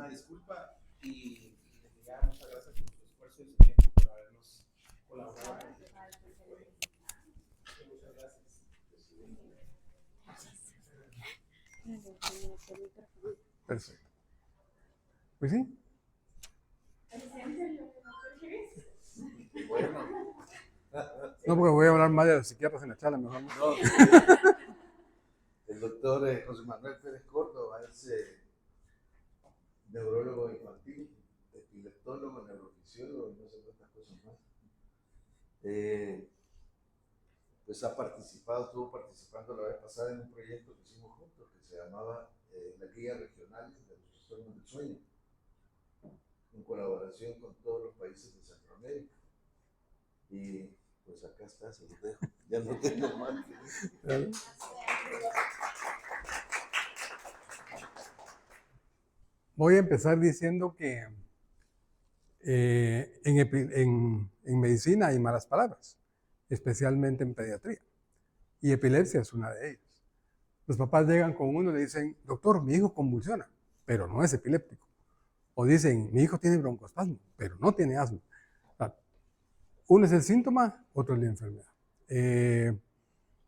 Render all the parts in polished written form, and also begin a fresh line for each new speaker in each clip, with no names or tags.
una disculpa y le quería dar muchas gracias por su esfuerzo y su tiempo por habernos colaborado. Muchas gracias.
Perfecto. Pues sí.
Bueno.
No, porque voy a hablar más de los psiquiatras en la charla, mejor no.
No, el doctor José Manuel Pérez Córdoba es neurólogo infantil, epileptólogo, neurofisiólogo y no sé cuántas cosas más. Pues estuvo participando la vez pasada en un proyecto que hicimos juntos que se llamaba la Guía Regional de los Trastornos del Sueño, en colaboración con todos los países de Centroamérica. Y pues acá está, se los dejo. Ya no tengo más que decir.
Voy a empezar diciendo que en medicina hay malas palabras, especialmente en pediatría. Y epilepsia es una de ellas. Los papás llegan con uno y le dicen, doctor, mi hijo convulsiona, pero no es epiléptico. O dicen, mi hijo tiene broncoespasmo, pero no tiene asma. Uno es el síntoma, otro es la enfermedad.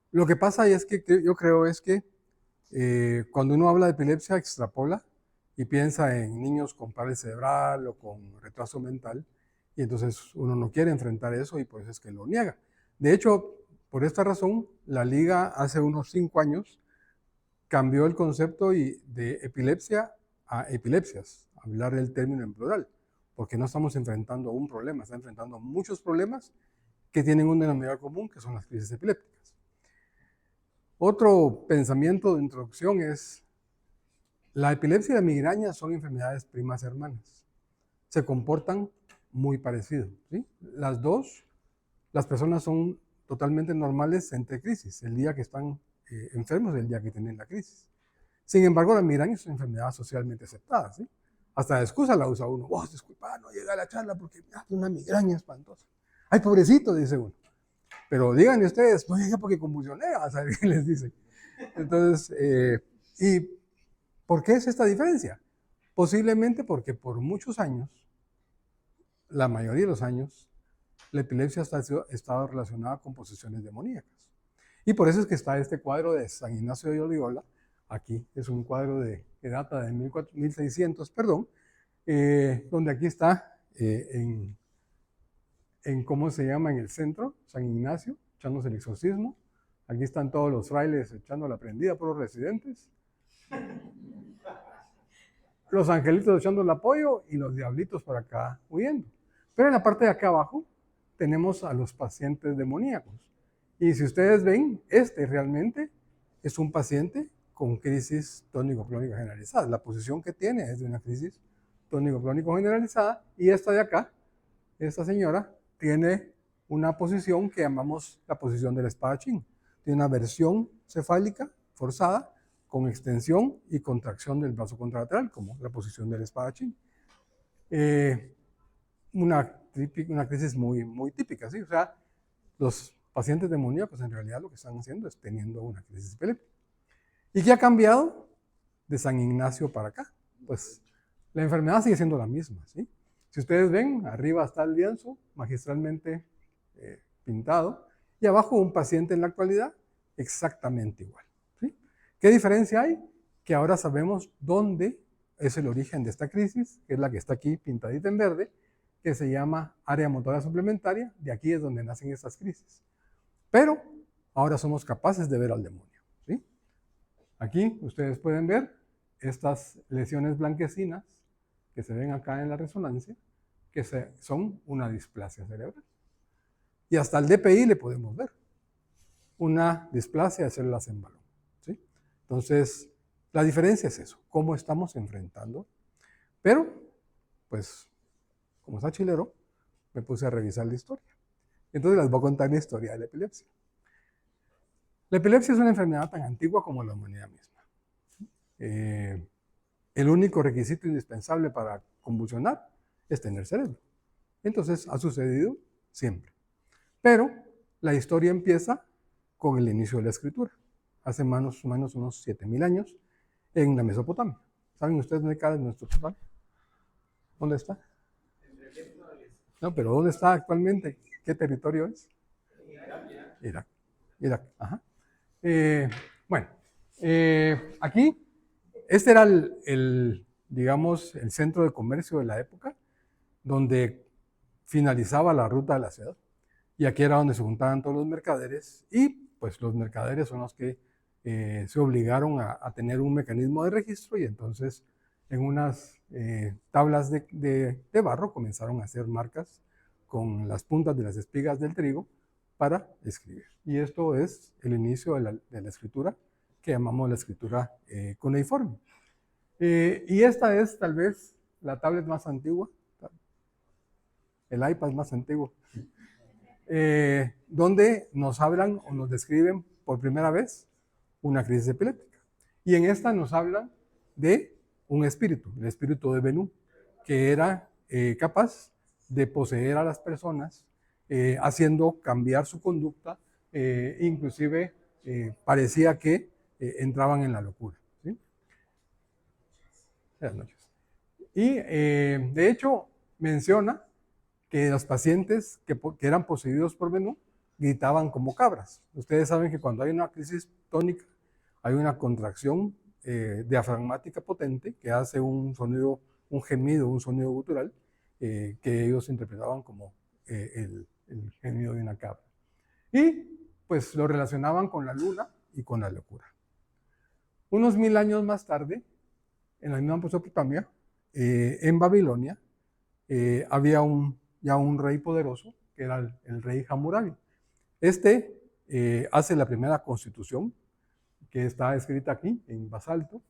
Lo que pasa es que yo creo es que cuando uno habla de epilepsia extrapola y piensa en niños con parálisis cerebral o con retraso mental, y entonces uno no quiere enfrentar eso y por eso es que lo niega. De hecho, por esta razón, la Liga hace unos 5 años cambió el concepto de epilepsia a epilepsias, hablar del término en plural, porque no estamos enfrentando un problema, estamos enfrentando muchos problemas que tienen un denominador común, que son las crisis epilépticas. Otro pensamiento de introducción es, la epilepsia y la migraña son enfermedades primas hermanas. Se comportan muy parecido, ¿sí? Las dos, las personas son totalmente normales entre crisis, el día que están enfermos, el día que tienen la crisis. Sin embargo, la migraña es una enfermedad socialmente aceptada, ¿sí? Hasta de excusa la usa uno. Oh, disculpa, no llega a la charla porque me hace una migraña espantosa. Ay, pobrecito, dice uno. Pero díganle ustedes, no llegué porque convulsioné, a saber qué les dicen. Entonces, ¿y por qué es esta diferencia? Posiblemente porque por muchos años, la mayoría de los años, la epilepsia ha estado relacionada con posesiones demoníacas. Y por eso es que está este cuadro de San Ignacio de Loyola. Aquí es un cuadro que data de 1600, donde aquí está en cómo se llama en el centro, San Ignacio, echándose el exorcismo. Aquí están todos los frailes echando la prendida por los residentes. Los angelitos echando el apoyo y los diablitos por acá huyendo. Pero en la parte de acá abajo tenemos a los pacientes demoníacos. Y si ustedes ven, este realmente es un paciente con crisis tónico-clónica generalizada. La posición que tiene es de una crisis tónico-clónico generalizada y esta de acá, esta señora, tiene una posición que llamamos la posición del espadachín. Tiene una versión cefálica forzada con extensión y contracción del brazo contralateral, como la posición del espadachín. Una crisis muy, muy típica, ¿sí? O sea, los pacientes demoníacos en realidad lo que están haciendo es teniendo una crisis epiléptica. ¿Y qué ha cambiado de San Ignacio para acá? Pues la enfermedad sigue siendo la misma, ¿sí? Si ustedes ven, arriba está el lienzo magistralmente pintado y abajo un paciente en la actualidad exactamente igual, ¿sí? ¿Qué diferencia hay? Que ahora sabemos dónde es el origen de esta crisis, que es la que está aquí pintadita en verde, que se llama área motora suplementaria. De aquí es donde nacen estas crisis. Pero ahora somos capaces de ver al demonio, ¿sí? Aquí ustedes pueden ver estas lesiones blanquecinas que se ven acá en la resonancia, que son una displasia cerebral. Y hasta el DPI le podemos ver una displasia de células en balón, ¿sí? Entonces, la diferencia es eso, cómo estamos enfrentando. Pero, pues, como está chilero, me puse a revisar la historia. Entonces les voy a contar la historia de la epilepsia. La epilepsia es una enfermedad tan antigua como la humanidad misma. El único requisito indispensable para convulsionar es tener cerebro. Entonces ha sucedido siempre. Pero la historia empieza con el inicio de la escritura, hace más o menos unos 7000 años, en la Mesopotamia. ¿Saben ustedes dónde cae Mesopotamia? ¿Dónde está? No, pero ¿dónde está actualmente? ¿Qué territorio es? Irak. Irak, ajá. Bueno, aquí, este era digamos, el centro de comercio de la época, donde finalizaba la ruta de la seda. Y aquí era donde se juntaban todos los mercaderes y pues los mercaderes son los que se obligaron a tener un mecanismo de registro y entonces en unas tablas de barro comenzaron a hacer marcas con las puntas de las espigas del trigo para escribir. Y esto es el inicio de la escritura que llamamos la escritura cuneiforme. Y esta es tal vez la tablet más antigua, el iPad más antiguo, donde nos hablan o nos describen por primera vez una crisis epiléptica. Y en esta nos hablan de un espíritu, el espíritu de Benú, que era capaz de poseer a las personas, haciendo cambiar su conducta, inclusive parecía que entraban en la locura. ¿Sí? Buenas noches. Y de hecho menciona que los pacientes que eran poseídos por Benú gritaban como cabras. Ustedes saben que cuando hay una crisis tónica, hay una contracción diafragmática potente que hace un sonido, un gemido, un sonido gutural, que ellos interpretaban como el gemido de una cabra. Y pues lo relacionaban con la luna y con la locura. Unos 1000 años más tarde, en la misma Mesopotamia, en Babilonia, había ya un rey poderoso, que era el rey Hammurabi. Este hace la primera constitución, que está escrita aquí, en basalto.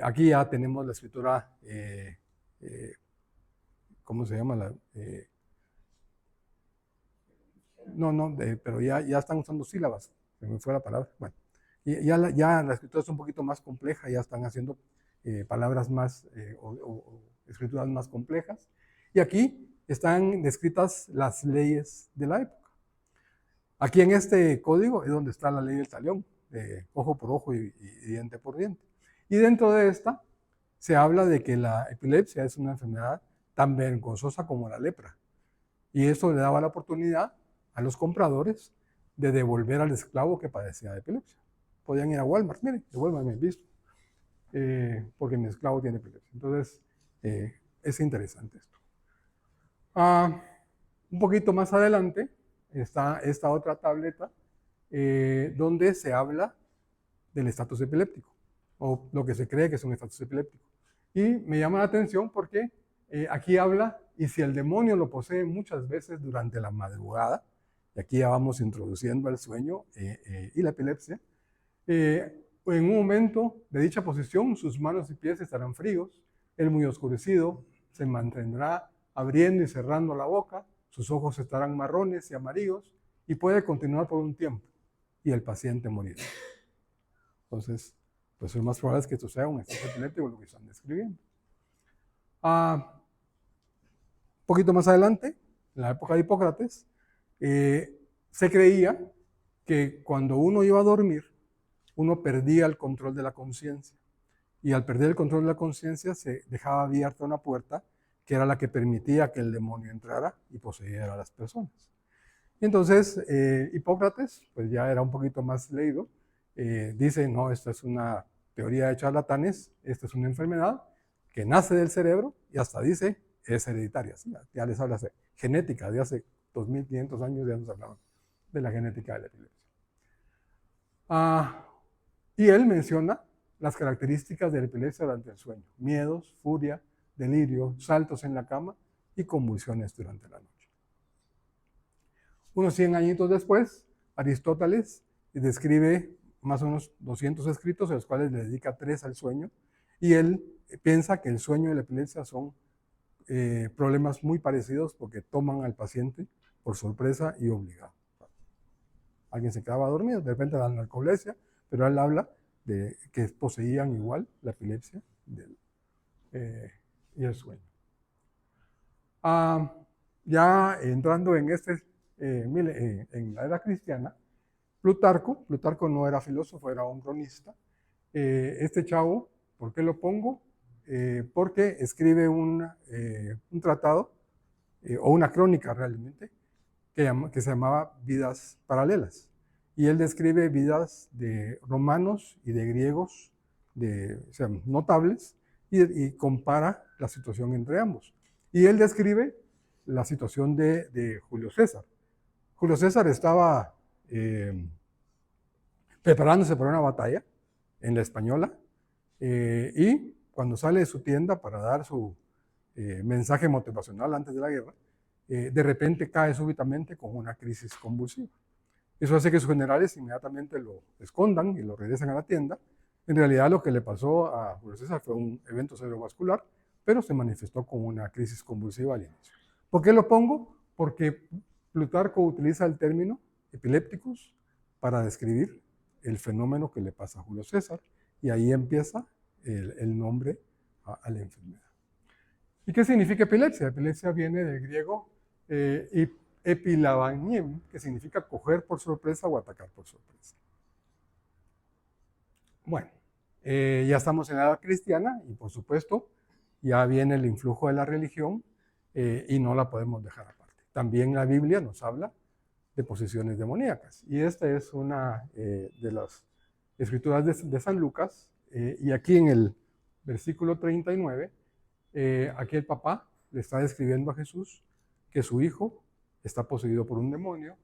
Aquí ya tenemos la escritura, ¿cómo se llama? Pero ya están usando sílabas, se me fue la palabra. Bueno, ya la escritura es un poquito más compleja, ya están haciendo palabras más, o escrituras más complejas. Y aquí están descritas las leyes de la época. Aquí en este código es donde está la ley del talión, ojo por ojo y diente por diente. Y dentro de esta se habla de que la epilepsia es una enfermedad tan vergonzosa como la lepra. Y eso le daba la oportunidad a los compradores de devolver al esclavo que padecía de epilepsia. Podían ir a Walmart, miren, devuélvanme el visto, porque mi esclavo tiene epilepsia. Entonces, es interesante esto. Un poquito más adelante está esta otra tableta donde se habla del estatus epiléptico, o lo que se cree que es un estatus epiléptico. Y me llama la atención porque aquí habla, y si el demonio lo posee muchas veces durante la madrugada, y aquí ya vamos introduciendo el sueño y la epilepsia, en un momento de dicha posición, sus manos y pies estarán fríos, él muy oscurecido, se mantendrá abriendo y cerrando la boca, sus ojos estarán marrones y amarillos, y puede continuar por un tiempo, y el paciente morirá. Entonces, pues lo más probable es que esto sea un estatus epiléptico, lo que están describiendo. Un poquito más adelante, en la época de Hipócrates, se creía que cuando uno iba a dormir, uno perdía el control de la conciencia. Y al perder el control de la conciencia, se dejaba abierta una puerta que era la que permitía que el demonio entrara y poseyera a las personas. Y entonces, Hipócrates, pues ya era un poquito más leído, dice, no, esta es una teoría de charlatanes, esta es una enfermedad que nace del cerebro y hasta dice, es hereditaria. ¿Sí? Ya les habla de genética, de hace 2500 años ya nos hablaban de la genética de la epilepsia. Y él menciona las características de la epilepsia durante el sueño: miedos, furia, delirio, saltos en la cama y convulsiones durante la noche. Unos 100 añitos después, Aristóteles describe más o menos 200 escritos, de los cuales le dedica 3 al sueño, y él piensa que el sueño y la epilepsia son problemas muy parecidos porque toman al paciente por sorpresa y obligado. Alguien se quedaba dormido, de repente la narcolepsia, pero él habla de que poseían igual la epilepsia y el sueño. Ya entrando en en la era cristiana, Plutarco no era filósofo, era un cronista. Este chavo, ¿por qué lo pongo? porque escribe un tratado, o una crónica realmente, que se llamaba Vidas Paralelas. Y él describe vidas de romanos y de griegos, o sea, notables, y compara la situación entre ambos. Y él describe la situación de Julio César. Julio César estaba preparándose para una batalla en la Española, y cuando sale de su tienda para dar su mensaje motivacional antes de la guerra, de repente cae súbitamente con una crisis convulsiva. Eso hace que sus generales inmediatamente lo escondan y lo regresen a la tienda. En realidad lo que le pasó a Julio César fue un evento cerebrovascular, pero se manifestó como una crisis convulsiva al inicio. ¿Por qué lo pongo? Porque Plutarco utiliza el término epilépticos para describir el fenómeno que le pasa a Julio César, y ahí empieza el nombre a la enfermedad. ¿Y qué significa epilepsia? Epilepsia viene del griego epilabaniem, que significa coger por sorpresa o atacar por sorpresa. Bueno, ya estamos en la edad cristiana y por supuesto ya viene el influjo de la religión, y no la podemos dejar aparte. También la Biblia nos habla de posesiones demoníacas, y esta es una de las escrituras de San Lucas, y aquí en el versículo 39, aquí el papá le está describiendo a Jesús que su hijo está poseído por un demonio,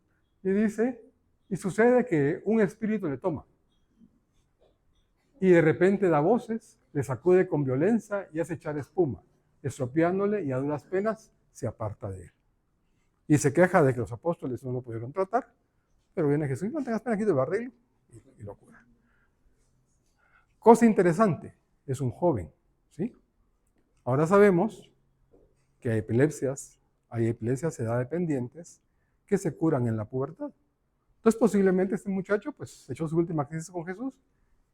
y dice, y sucede que un espíritu le toma, y de repente da voces, le sacude con violencia y hace echar espuma, estropeándole, y a duras penas se aparta de él. Y se queja de que los apóstoles no lo pudieron tratar, pero viene Jesús, no tengas pena, aquí te lo arreglo, y lo cura. Cosa interesante, es un joven, ¿sí? Ahora sabemos que hay epilepsias edad dependientes que se curan en la pubertad. Entonces posiblemente este muchacho pues echó su última crisis con Jesús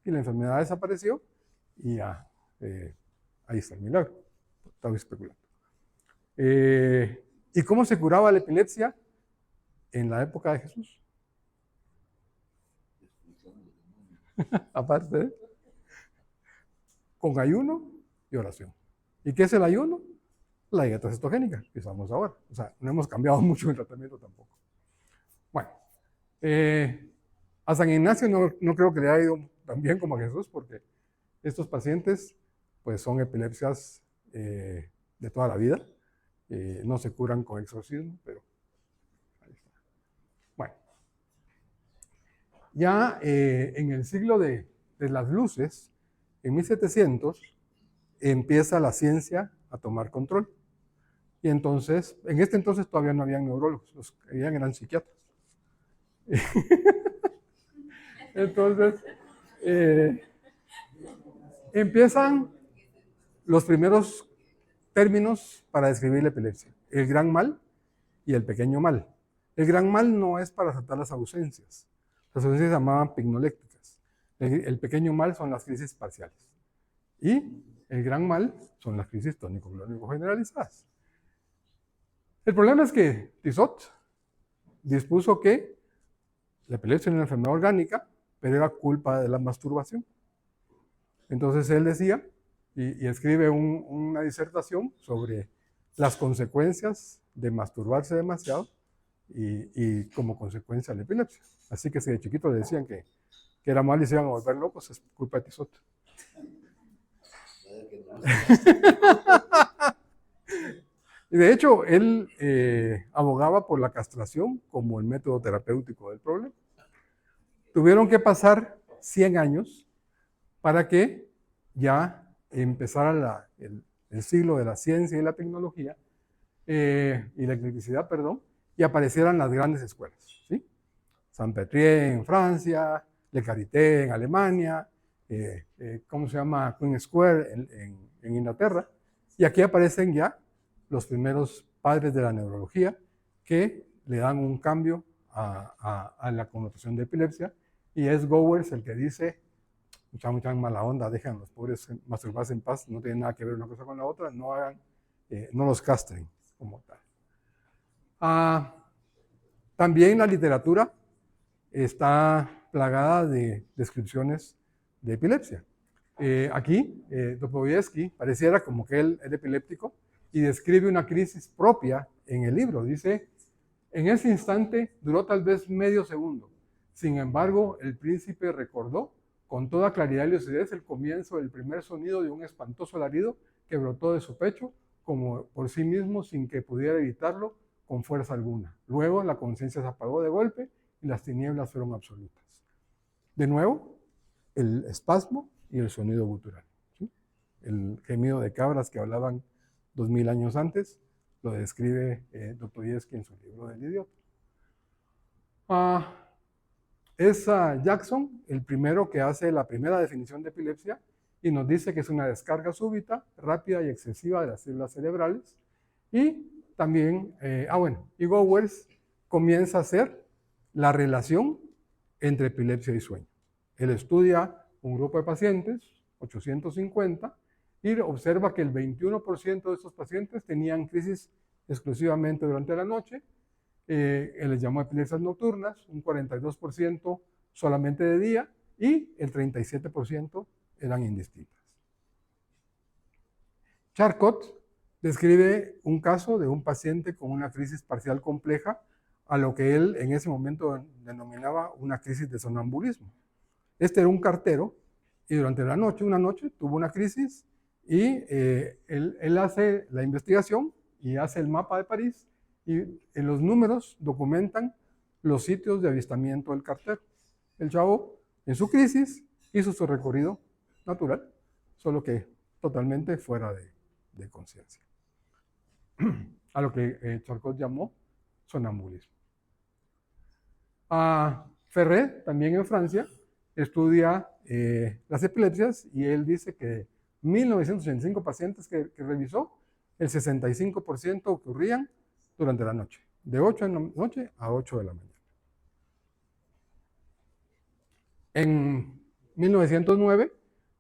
y la enfermedad desapareció, y ya, ahí está el milagro. Estaba especulando. ¿Y cómo se curaba la epilepsia en la época de Jesús? Aparte con ayuno y oración. ¿Y qué es el ayuno? La dieta cetogénica que usamos ahora. O sea, no hemos cambiado mucho el tratamiento tampoco. Bueno, a San Ignacio no creo que le haya ido tan bien como a Jesús, porque estos pacientes pues son epilepsias de toda la vida. No se curan con exorcismo, pero ahí está. Bueno, ya en el siglo de las luces, en 1700, empieza la ciencia a tomar control. Y entonces, en este entonces todavía no habían neurólogos, los que habían eran psiquiatras. Entonces, empiezan los primeros términos para describir la epilepsia: el gran mal y el pequeño mal. El gran mal no es para tratar las ausencias. Las ausencias se llamaban pignolécticas. El pequeño mal son las crisis parciales. Y el gran mal son las crisis tónico-clónico generalizadas. El problema es que Tissot dispuso que la epilepsia era una enfermedad orgánica, pero era culpa de la masturbación. Entonces él decía, y escribe una disertación sobre las consecuencias de masturbarse demasiado y como consecuencia la epilepsia. Así que si de chiquito le decían que era mal y se iban a volver locos, es culpa de Tissot. Y de hecho, él abogaba por la castración como el método terapéutico del problema. Tuvieron que pasar 100 años para que ya empezara el siglo de la ciencia y la tecnología, y la electricidad, perdón, y aparecieran las grandes escuelas, ¿sí? Saint-Pétri en Francia, Le Charité en Alemania, ¿cómo se llama? Queen Square en Inglaterra. Y aquí aparecen ya los primeros padres de la neurología que le dan un cambio a la connotación de epilepsia, y es Gowers el que dice, mucha mala onda, dejan a los pobres masturbarse en paz, no tienen nada que ver una cosa con la otra, no los castren como tal. También la literatura está plagada de descripciones de epilepsia. Aquí, Dostoyevsky pareciera como que él es epiléptico y describe una crisis propia en el libro. Dice, en ese instante duró tal vez medio segundo. Sin embargo, el príncipe recordó con toda claridad y lucidez el comienzo del primer sonido de un espantoso alarido que brotó de su pecho como por sí mismo sin que pudiera evitarlo con fuerza alguna. Luego la conciencia se apagó de golpe y las tinieblas fueron absolutas. De nuevo, el espasmo y el sonido gutural. ¿Sí? El gemido de cabras que hablaban 2000 años antes lo describe Dostoyevsky en su libro del idiota. Es Jackson el primero que hace la primera definición de epilepsia y nos dice que es una descarga súbita, rápida y excesiva de las células cerebrales. Y también, y Gowers comienza a hacer la relación entre epilepsia y sueño. Él estudia un grupo de pacientes, 850, y observa que el 21% de estos pacientes tenían crisis exclusivamente durante la noche. Él les llamó epilepsias nocturnas, un 42% solamente de día y el 37% eran indistintas. Charcot describe un caso de un paciente con una crisis parcial compleja a lo que él en ese momento denominaba una crisis de sonambulismo. Este era un cartero y durante una noche tuvo una crisis y él hace la investigación y hace el mapa de París y en los números documentan los sitios de avistamiento del cartero. El chavo en su crisis hizo su recorrido natural, solo que totalmente fuera de conciencia. A lo que Charcot llamó sonambulismo. Ferré, también en Francia, estudia las epilepsias y él dice que 1985 pacientes que revisó, el 65% ocurrían durante la noche, de 8 de la noche a 8 de la mañana. En 1909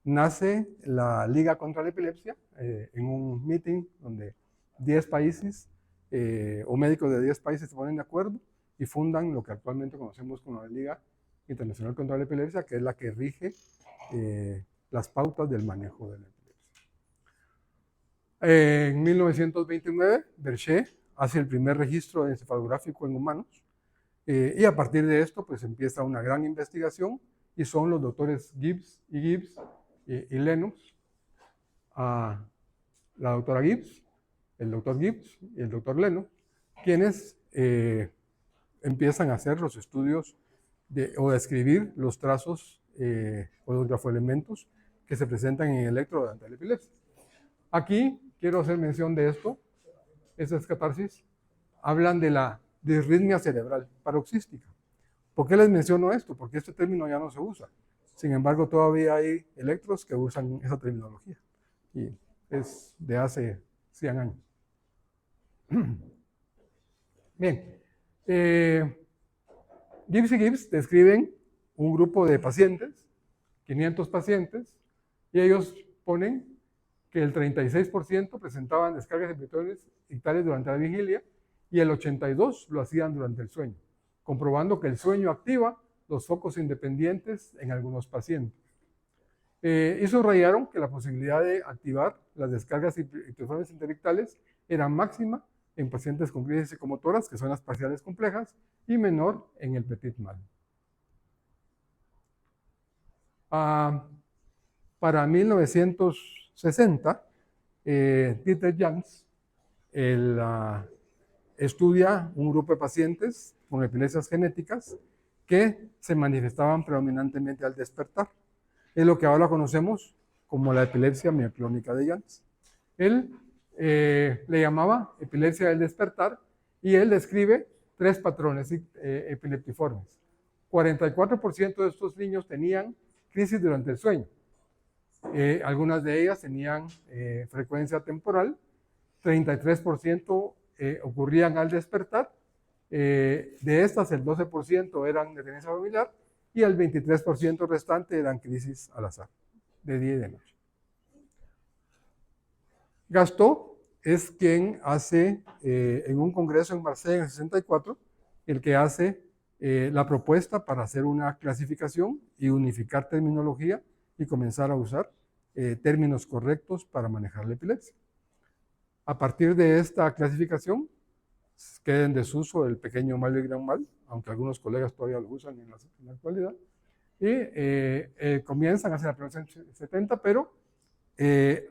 nace la Liga contra la Epilepsia en un meeting donde 10 países o médicos de 10 países se ponen de acuerdo y fundan lo que actualmente conocemos como la Liga Internacional contra la Epilepsia, que es la que rige las pautas del manejo de la epilepsia. En 1929, Berger hace el primer registro encefalográfico en humanos y a partir de esto pues empieza una gran investigación y son los doctores Gibbs y Lennox, la doctora Gibbs, el doctor Gibbs y el doctor Lennox, quienes empiezan a hacer los estudios o a escribir los trazos o los grafoelementos que se presentan en el electro durante la epilepsia. Aquí quiero hacer mención de esto. Estas catarsis hablan de la disritmia cerebral paroxística. ¿Por qué les menciono esto? Porque este término ya no se usa. Sin embargo, todavía hay electros que usan esa terminología. Y es de hace 100 años. Bien. Gibbs y Gibbs describen un grupo de pacientes, 500 pacientes, y ellos ponen que el 36% presentaban descargas epilepticales durante la vigilia y el 82% lo hacían durante el sueño, comprobando que el sueño activa los focos independientes en algunos pacientes. Y subrayaron que la posibilidad de activar las descargas epilepticales intelectuales era máxima en pacientes con crisis psicomotoras, que son las parciales complejas, y menor en el petit mal. Para 1960, Dieter Jans estudia un grupo de pacientes con epilepsias genéticas que se manifestaban predominantemente al despertar. Es lo que ahora conocemos como la epilepsia mioclónica de Jans. Él le llamaba epilepsia del despertar y él describe 3 patrones epileptiformes. 44% de estos niños tenían crisis durante el sueño. Algunas de ellas tenían frecuencia temporal, 33% ocurrían al despertar, de estas el 12% eran de tenencia familiar y el 23% restante eran crisis al azar, de día y de noche. Gastaut es quien hace en un congreso en Marsella en el 64, el que hace la propuesta para hacer una clasificación y unificar terminología y comenzar a usar términos correctos para manejar la epilepsia. A partir de esta clasificación, queda en desuso el pequeño mal y el gran mal, aunque algunos colegas todavía lo usan en la actualidad, y comienzan a hacer la prevención en el 70, pero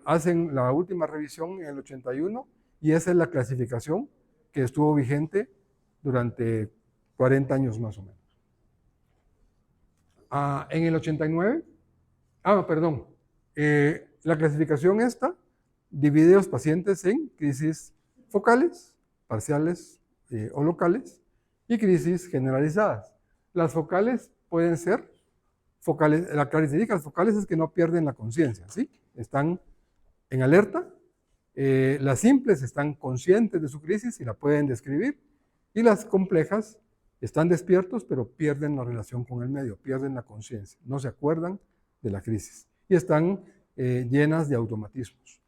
hacen la última revisión en el 81, y esa es la clasificación que estuvo vigente durante 40 años más o menos. En el 89, perdón, la clasificación esta divide a los pacientes en crisis focales, parciales o locales, y crisis generalizadas. Las focales pueden ser focales, la característica de las focales es que no pierden la conciencia, ¿sí? Están en alerta. Las simples están conscientes de su crisis y la pueden describir, y las complejas están despiertos pero pierden la relación con el medio, pierden la conciencia, no se acuerdan de la crisis y están llenas de automatismos.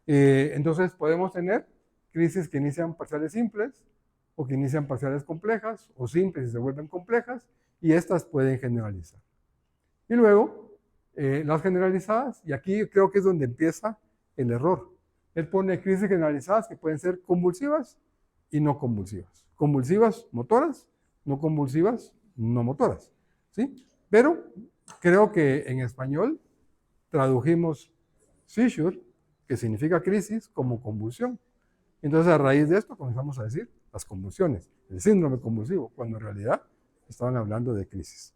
Entonces podemos tener crisis que inician parciales simples o que inician parciales complejas o simples y se vuelven complejas, y estas pueden generalizar. Y luego las generalizadas, y aquí creo que es donde empieza el error. Él pone crisis generalizadas que pueden ser convulsivas y no convulsivas. Convulsivas motoras, no convulsivas no motoras, ¿sí? Pero creo que en español tradujimos seizure, que significa crisis, como convulsión. Entonces, a raíz de esto comenzamos a decir las convulsiones, el síndrome convulsivo, cuando en realidad estaban hablando de crisis.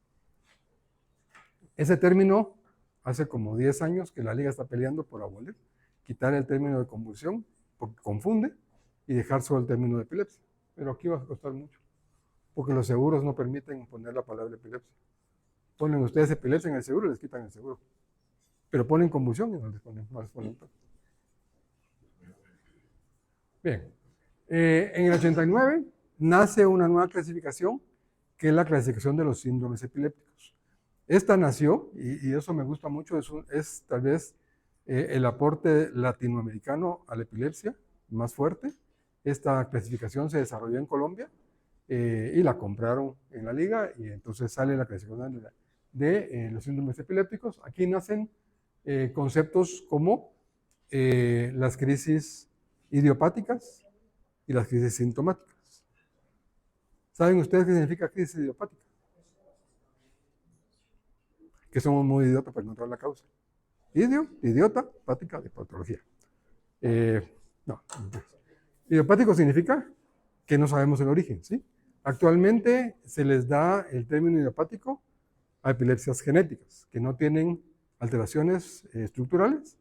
Ese término, hace como 10 años que la Liga está peleando por abolir, quitar el término de convulsión, porque confunde, y dejar solo el término de epilepsia. Pero aquí va a costar mucho, porque los seguros no permiten poner la palabra epilepsia. Ponen ustedes epilepsia en el seguro y les quitan el seguro. Pero ponen convulsión y no les ponen. Bien. En el 89 nace una nueva clasificación, que es la clasificación de los síndromes epilépticos. Esta nació, y eso me gusta mucho, es tal vez el aporte latinoamericano a la epilepsia más fuerte. Esta clasificación se desarrolló en Colombia y la compraron en la Liga, y entonces sale la clasificación de los síndromes epilépticos. Aquí nacen conceptos como las crisis idiopáticas y las crisis sintomáticas. ¿Saben ustedes qué significa crisis idiopática? Que somos muy idiotas para encontrar la causa. Idiota, pática, de patología. No. Idiopático significa que no sabemos el origen, ¿sí? Actualmente se les da el término idiopático a epilepsias genéticas, que no tienen alteraciones estructurales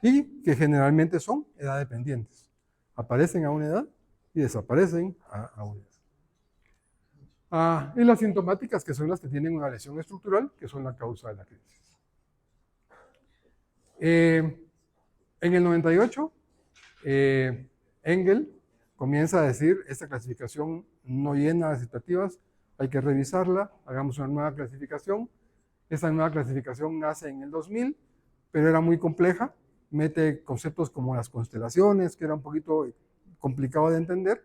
y que generalmente son edad dependientes. Aparecen a una edad y desaparecen a una edad. Y las sintomáticas, que son las que tienen una lesión estructural, que son la causa de la crisis. En el 98, Engel comienza a decir, esta clasificación no llena las expectativas, hay que revisarla, hagamos una nueva clasificación. Esta nueva clasificación nace en el 2000, pero era muy compleja, mete conceptos como las constelaciones, que era un poquito complicado de entender,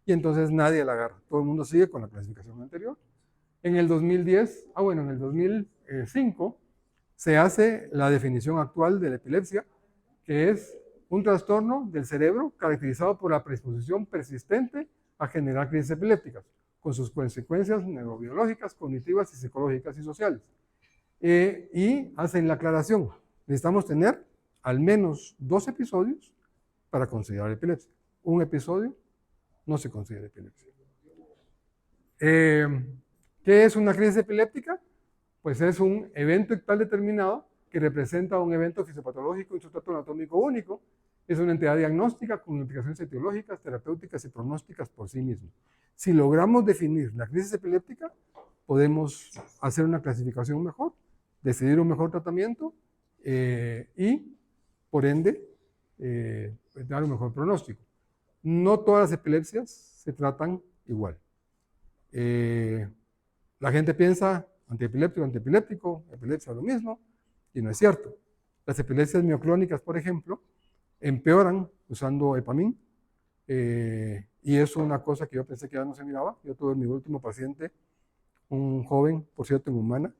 y entonces nadie la agarra. Todo el mundo sigue con la clasificación anterior. En el 2010, en el 2005, se hace la definición actual de la epilepsia, que es un trastorno del cerebro caracterizado por la predisposición persistente a generar crisis epilépticas, con sus consecuencias neurobiológicas, cognitivas y psicológicas y sociales. Y hacen la aclaración, necesitamos tener al menos 2 episodios para considerar epilepsia. Un episodio no se considera epilepsia. ¿Qué es una crisis epiléptica? Pues es un evento ictal determinado que representa un evento fisiopatológico en sustrato anatómico único. Es una entidad diagnóstica con implicaciones etiológicas, terapéuticas y pronósticas por sí mismo. Si logramos definir la crisis epiléptica, podemos hacer una clasificación mejor, decidir un mejor tratamiento y, por ende, dar un mejor pronóstico. No todas las epilepsias se tratan igual. La gente piensa antiepiléptico, epilepsia lo mismo, y no es cierto. Las epilepsias mioclónicas, por ejemplo, empeoran usando Epamin, y es una cosa que yo pensé que ya no se miraba. Yo tuve mi último paciente, un joven, por cierto, en Humana,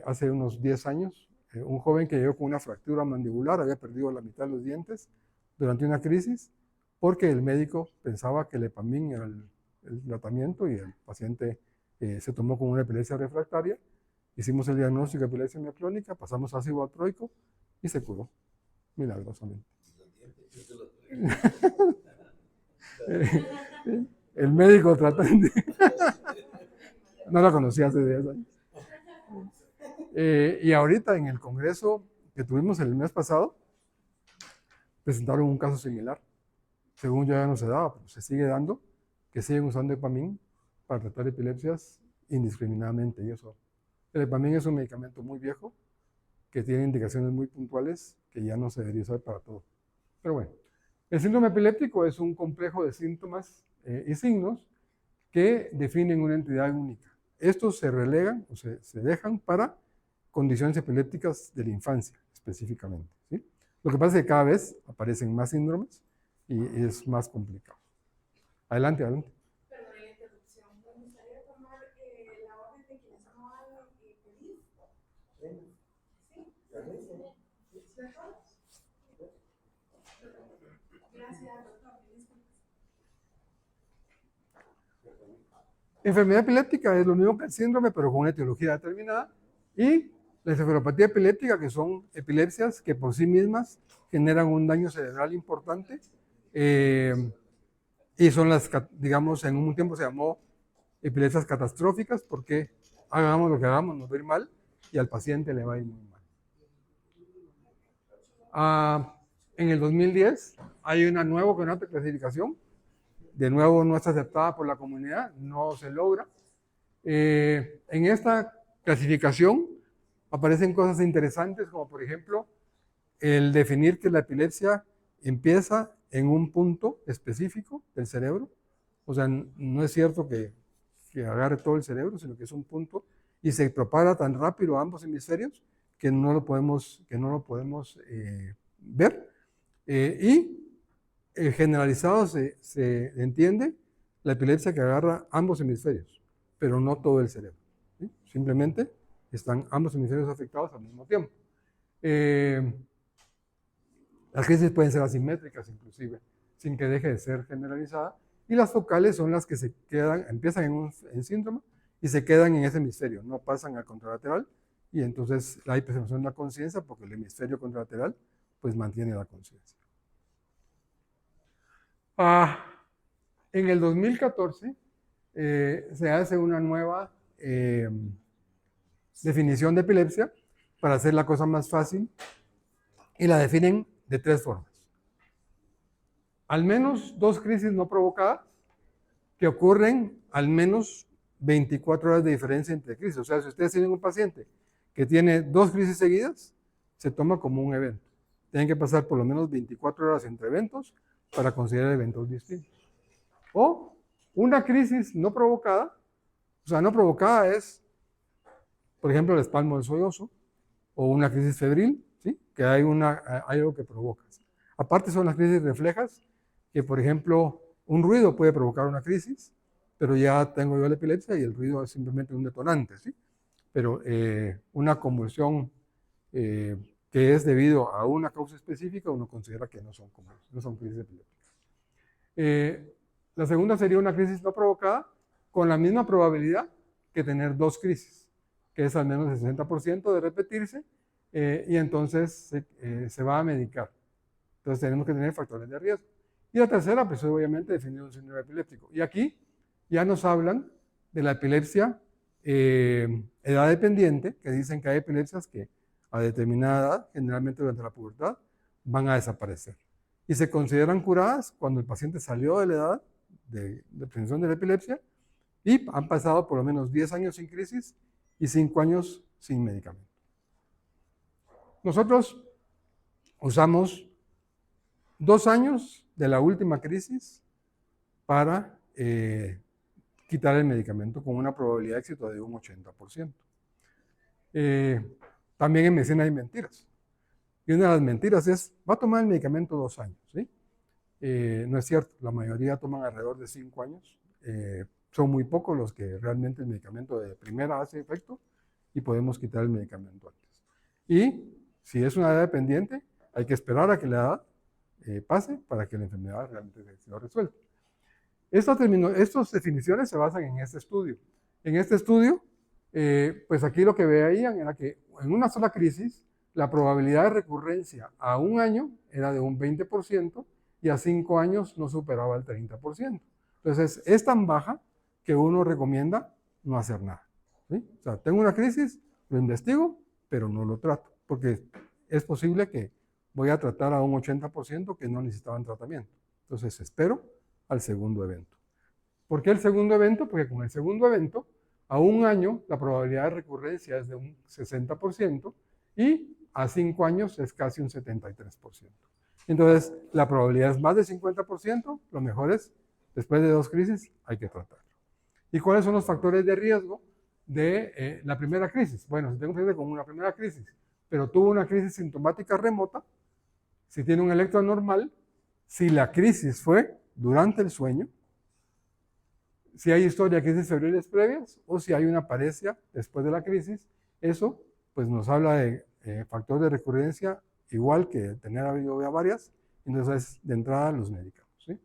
hace unos 10 años, un joven que llegó con una fractura mandibular, había perdido la mitad de los dientes durante una crisis, porque el médico pensaba que el Epamin era el tratamiento y el paciente se tomó con una epilepsia refractaria. Hicimos el diagnóstico de epilepsia mioclónica, pasamos ácido valproico y se curó, milagrosamente. El médico tratante no la conocía hace 10 años. Y ahorita en el congreso que tuvimos el mes pasado, presentaron un caso similar. Según yo ya no se daba, pero se sigue dando, que siguen usando Epamin para tratar epilepsias indiscriminadamente. Y eso, el Epamin es un medicamento muy viejo que tiene indicaciones muy puntuales que ya no se debería usar para todo. Pero bueno, el síndrome epiléptico es un complejo de síntomas y signos que definen una entidad única. Estos se relegan o se dejan para condiciones epilépticas de la infancia, específicamente, ¿sí? Lo que pasa es que cada vez aparecen más síndromes y es más complicado. Adelante, adelante.
Perdón la interrupción. Me gustaría tomar la orden de quienes no han pedido. ¿Sí? Gracias, doctor.
Enfermedad epiléptica es lo mismo que el síndrome, pero con una etiología determinada. Y la encefalopatía epiléptica, que son epilepsias que por sí mismas generan un daño cerebral importante. Y son las, digamos, en un tiempo se llamó epilepsias catastróficas porque hagamos lo que hagamos, nos va a ir mal y al paciente le va a ir muy mal. En el 2010 hay una nueva campeonato de clasificación. De nuevo no está aceptada por la comunidad, no se logra. En esta clasificación aparecen cosas interesantes como por ejemplo el definir que la epilepsia empieza en un punto específico del cerebro. O sea, no es cierto que agarre todo el cerebro, sino que es un punto y se propaga tan rápido a ambos hemisferios que no lo podemos ver. Generalizado se entiende la epilepsia que agarra ambos hemisferios, pero no todo el cerebro, ¿sí? Simplemente están ambos hemisferios afectados al mismo tiempo. Las crisis pueden ser asimétricas inclusive, sin que deje de ser generalizada, y las focales son las que se quedan, empiezan en síndrome y se quedan en ese hemisferio, no pasan al contralateral, y entonces hay preservación de la conciencia porque el hemisferio contralateral pues mantiene la conciencia. En el 2014 se hace una nueva definición de epilepsia para hacer la cosa más fácil y la definen de 3 formas. Al menos 2 crisis no provocadas que ocurren al menos 24 horas de diferencia entre crisis. O sea, si ustedes tienen un paciente que tiene 2 crisis seguidas, se toma como un evento. Tienen que pasar por lo menos 24 horas entre eventos para considerar eventos distintos. O una crisis no provocada, o sea, no provocada es, por ejemplo, el espasmo del sollozo, o una crisis febril, ¿sí? Que hay algo que provoca. ¿Sí? Aparte son las crisis reflejas, que por ejemplo, un ruido puede provocar una crisis, pero ya tengo yo la epilepsia y el ruido es simplemente un detonante, ¿sí? Pero una convulsión que es debido a una causa específica, uno considera que no son crisis epilépticas. La segunda sería una crisis no provocada con la misma probabilidad que tener 2 crisis, que es al menos el 60% de repetirse, y entonces se va a medicar. Entonces tenemos que tener factores de riesgo. Y la tercera, pues obviamente definir un síndrome epiléptico. Y aquí ya nos hablan de la epilepsia edad dependiente, que dicen que hay epilepsias que a determinada edad, generalmente durante la pubertad, van a desaparecer. Y se consideran curadas cuando el paciente salió de la edad de prevención de la epilepsia y han pasado por lo menos 10 años sin crisis y 5 años sin medicamento. Nosotros usamos 2 años de la última crisis para quitar el medicamento con una probabilidad de éxito de un 80%. También en medicina hay mentiras. Y una de las mentiras es, va a tomar el medicamento 2 años, ¿sí? No es cierto, la mayoría toman alrededor de 5 años. Son muy pocos los que realmente el medicamento de primera hace efecto y podemos quitar el medicamento antes. Y si es una edad dependiente, hay que esperar a que la edad pase para que la enfermedad realmente sea resuelta. Estas definiciones se basan en este estudio. En este estudio, pues aquí lo que veían era que en una sola crisis, la probabilidad de recurrencia a un año era de un 20% y a 5 años no superaba el 30%. Entonces, es tan baja que uno recomienda no hacer nada. ¿Sí? O sea, tengo una crisis, lo investigo, pero no lo trato, porque es posible que voy a tratar a un 80% que no necesitaban tratamiento. Entonces, espero al segundo evento. ¿Por qué el segundo evento? Porque con el segundo evento, a un año, la probabilidad de recurrencia es de un 60% y a 5 años es casi un 73%. Entonces, la probabilidad es más de 50%, lo mejor es, después de 2 crisis, hay que tratarlo. ¿Y cuáles son los factores de riesgo de la primera crisis? Bueno, si tengo un paciente con una primera crisis, pero tuvo una crisis sintomática remota, si tiene un electro normal, si la crisis fue durante el sueño, si hay historia de crisis febriles previas o si hay una paresia después de la crisis, eso pues nos habla de factor de recurrencia igual que tener habido varias, entonces de entrada los medicamos. ¿Sí?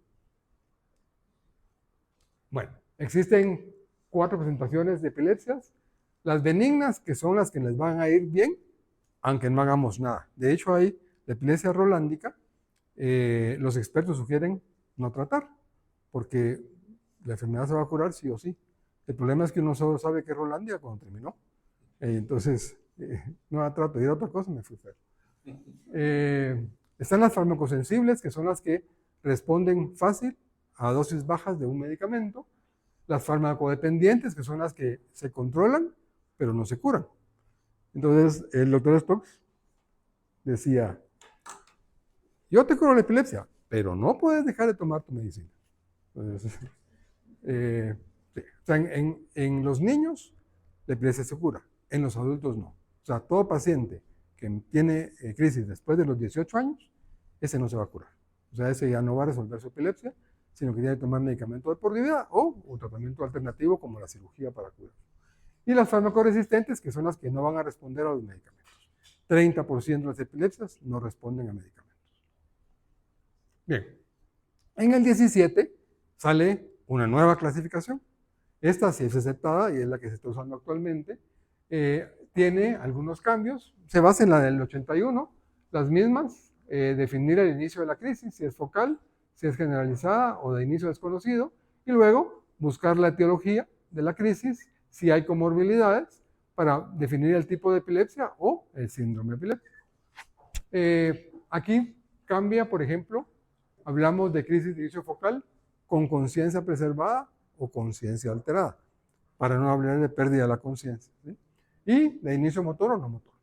Bueno, existen 4 presentaciones de epilepsias, las benignas que son las que les van a ir bien, aunque no hagamos nada. De hecho hay la epilepsia rolándica, los expertos sugieren no tratar, porque la enfermedad se va a curar sí o sí. El problema es que uno solo sabe que es Rolandia cuando terminó. Entonces, no la trato. Y era otra cosa, me fui feo. Están las farmacosensibles, que son las que responden fácil a dosis bajas de un medicamento. Las farmacodependientes, que son las que se controlan, pero no se curan. Entonces, el doctor Stokes decía, yo te curo la epilepsia, pero no puedes dejar de tomar tu medicina. Entonces, sí. O sea, en los niños la epilepsia se cura, en los adultos no. O sea, todo paciente que tiene crisis después de los 18 años, ese no se va a curar. O sea, ese ya no va a resolver su epilepsia, sino que tiene que tomar medicamento de por vida o un tratamiento alternativo como la cirugía para curar. Y las farmacoresistentes, que son las que no van a responder a los medicamentos. 30% de las epilepsias no responden a medicamentos. Bien, en el 17 sale una nueva clasificación. Esta sí es aceptada y es la que se está usando actualmente. Tiene algunos cambios. Se basa en la del 81, las mismas. Definir el inicio de la crisis, si es focal, si es generalizada o de inicio desconocido. Y luego buscar la etiología de la crisis, si hay comorbilidades, para definir el tipo de epilepsia o el síndrome epiléptico. Aquí cambia, por ejemplo, hablamos de crisis de inicio focal con conciencia preservada o conciencia alterada, para no hablar de pérdida de la conciencia. ¿Sí? Y de inicio motor o no motor.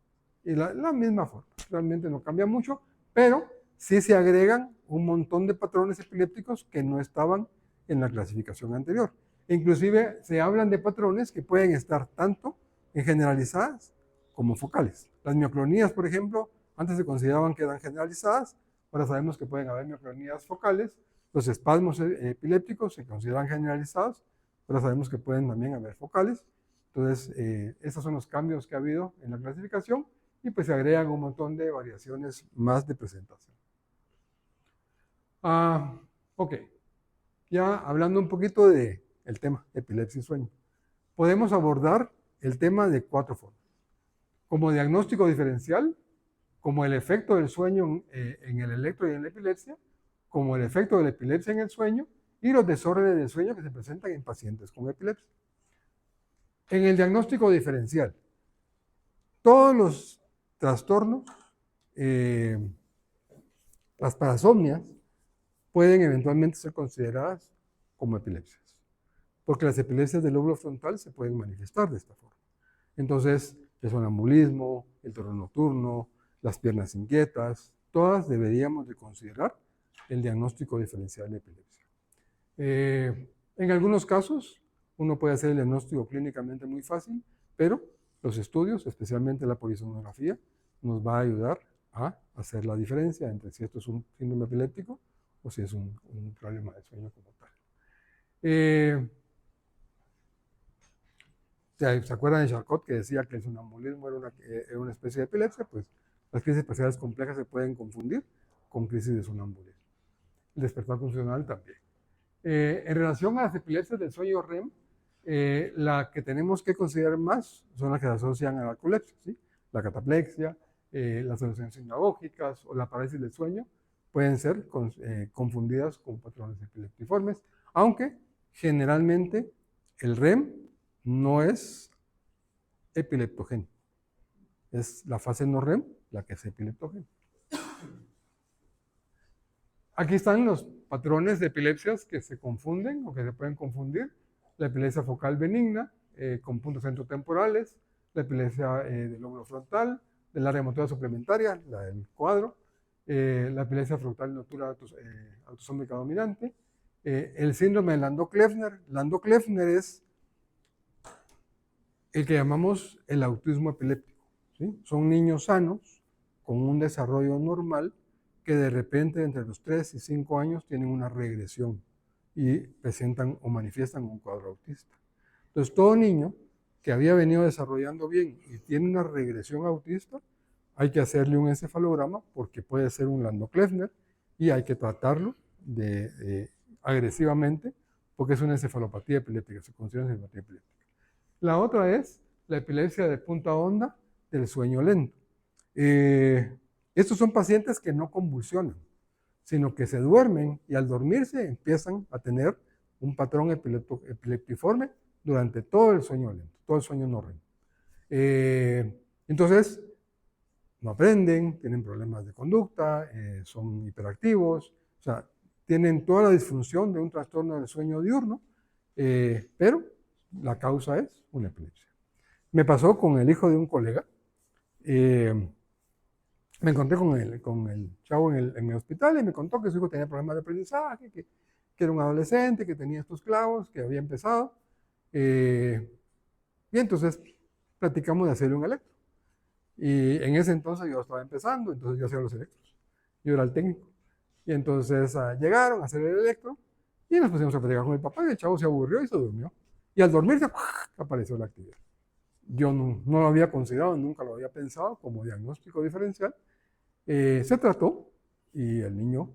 Y la misma forma, realmente no cambia mucho, pero sí se agregan un montón de patrones epilépticos que no estaban en la clasificación anterior. Inclusive se hablan de patrones que pueden estar tanto en generalizadas como focales. Las mioclonías, por ejemplo, antes se consideraban que eran generalizadas, ahora sabemos que pueden haber mioclonías focales. Los espasmos epilépticos se consideran generalizados, ahora sabemos que pueden también haber focales. Entonces, esos son los cambios que ha habido en la clasificación y pues se agregan un montón de variaciones más de presentación. Ok, ya hablando un poquito del tema epilepsia y sueño, podemos abordar el tema de 4 formas. Como diagnóstico diferencial, como el efecto del sueño en el electro y en la epilepsia, como el efecto de la epilepsia en el sueño y los desórdenes del sueño que se presentan en pacientes con epilepsia. En el diagnóstico diferencial, todos los trastornos, las parasomnias, pueden eventualmente ser consideradas como epilepsias, porque las epilepsias del lóbulo frontal se pueden manifestar de esta forma. Entonces, el sonambulismo, el terror nocturno, las piernas inquietas, todas deberíamos de considerar el diagnóstico diferencial de epilepsia. En algunos casos, uno puede hacer el diagnóstico clínicamente muy fácil, pero los estudios, especialmente la polisomnografía, nos va a ayudar a hacer la diferencia entre si esto es un síndrome epiléptico o si es un problema de sueño como tal. ¿Se acuerdan de Charcot que decía que el sonambulismo era una especie de epilepsia? Pues las crisis parciales complejas se pueden confundir con crisis de sonambulismo. El despertar funcional también. En relación a las epilepsias del sueño REM, la que tenemos que considerar más son las que se asocian a la narcolepsia, ¿sí? La cataplexia, las alucinaciones sinagógicas o la parálisis del sueño pueden ser confundidas con patrones epileptiformes, aunque generalmente el REM no es epileptogénico. Es la fase no REM la que es epileptogénica. Aquí están los patrones de epilepsias que se confunden o que se pueden confundir. La epilepsia focal benigna con puntos centrotemporales, la epilepsia del lóbulo frontal, del área motora suplementaria, la del cuadro, la epilepsia frontal nocturna autosómica dominante, el síndrome de Landau-Kleffner. Landau-Kleffner es el que llamamos el autismo epiléptico, ¿sí? Son niños sanos con un desarrollo normal que de repente entre los 3 y 5 años tienen una regresión y presentan o manifiestan un cuadro autista. Entonces, todo niño que había venido desarrollando bien y tiene una regresión autista, hay que hacerle un encefalograma porque puede ser un Landau-Kleffner y hay que tratarlo agresivamente porque es una encefalopatía epiléptica, se considera una encefalopatía epiléptica. La otra es la epilepsia de punta onda del sueño lento. Estos son pacientes que no convulsionan, sino que se duermen y al dormirse empiezan a tener un patrón epileptiforme durante todo el sueño lento, todo el sueño no REM. Entonces, no aprenden, tienen problemas de conducta, son hiperactivos, o sea, tienen toda la disfunción de un trastorno del sueño diurno, pero la causa es una epilepsia. Me pasó con el hijo de un colega. Me encontré con el chavo en el hospital y me contó que su hijo tenía problemas de aprendizaje, que era un adolescente, que tenía estos clavos, que había empezado. Y entonces platicamos de hacerle un electro. Y en ese entonces yo estaba empezando, entonces yo hacía los electros. Yo era el técnico. Y entonces llegaron a hacer el electro y nos pusimos a platicar con el papá y el chavo se aburrió y se durmió. Y al dormirse, apareció la actividad. Yo no lo había considerado, nunca lo había pensado como diagnóstico diferencial. Se trató y el niño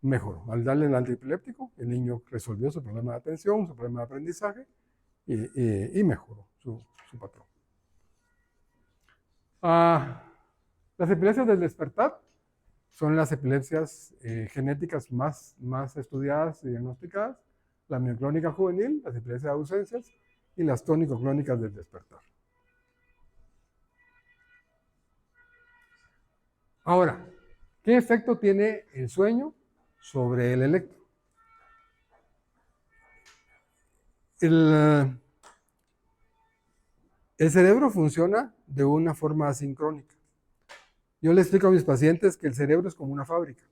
mejoró. Al darle el antiepiléptico, el niño resolvió su problema de atención, su problema de aprendizaje y mejoró su patrón. Las epilepsias del despertar son las epilepsias genéticas más estudiadas y diagnosticadas, la mioclónica juvenil, las epilepsias de ausencias y las tónico-clónicas del despertar. Ahora, ¿qué efecto tiene el sueño sobre el electro? El cerebro funciona de una forma asincrónica. Yo le explico a mis pacientes que el cerebro es como una fábrica,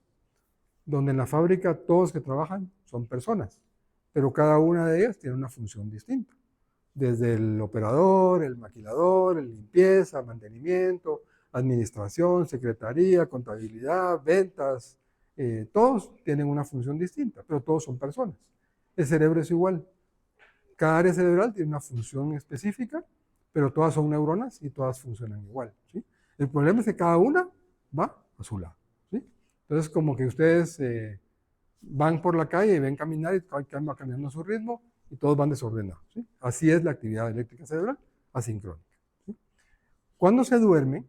donde en la fábrica todos los que trabajan son personas, pero cada una de ellas tiene una función distinta. Desde el operador, el maquilador, el limpieza, mantenimiento, administración, secretaría, contabilidad, ventas, todos tienen una función distinta, pero todos son personas. El cerebro es igual. Cada área cerebral tiene una función específica, pero todas son neuronas y todas funcionan igual, ¿sí? El problema es que cada una va a su lado, ¿sí? Entonces, como que ustedes van por la calle y ven caminar y cada quien va caminando a su ritmo y todos van desordenados, ¿sí? Así es la actividad eléctrica cerebral asincrónica, ¿sí? Cuando se duerme,